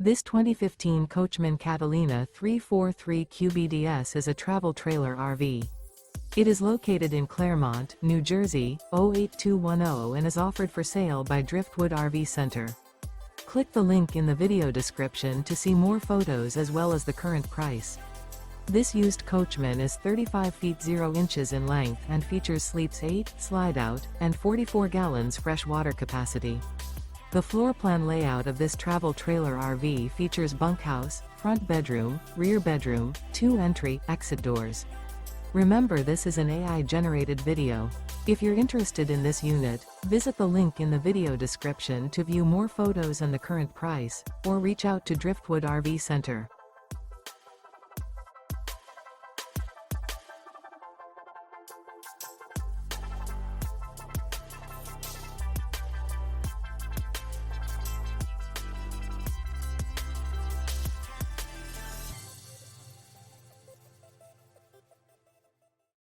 This 2015 Coachmen Catalina 343 QBDS is a travel trailer RV. It is located in Clermont, New Jersey, 08210 and is offered for sale by Driftwood RV Center. Click the link in the video description to see more photos as well as the current price. This used Coachmen is 35 feet 0 inches in length and features sleeps 8, slide-out, and 44 gallons fresh water capacity. The floor plan layout of this travel trailer RV features bunkhouse, front bedroom, rear bedroom, 2 entry, exit doors. Remember, this is an AI-generated video. If you're interested in this unit, visit the link in the video description to view more photos and the current price, or reach out to Driftwood RV Center.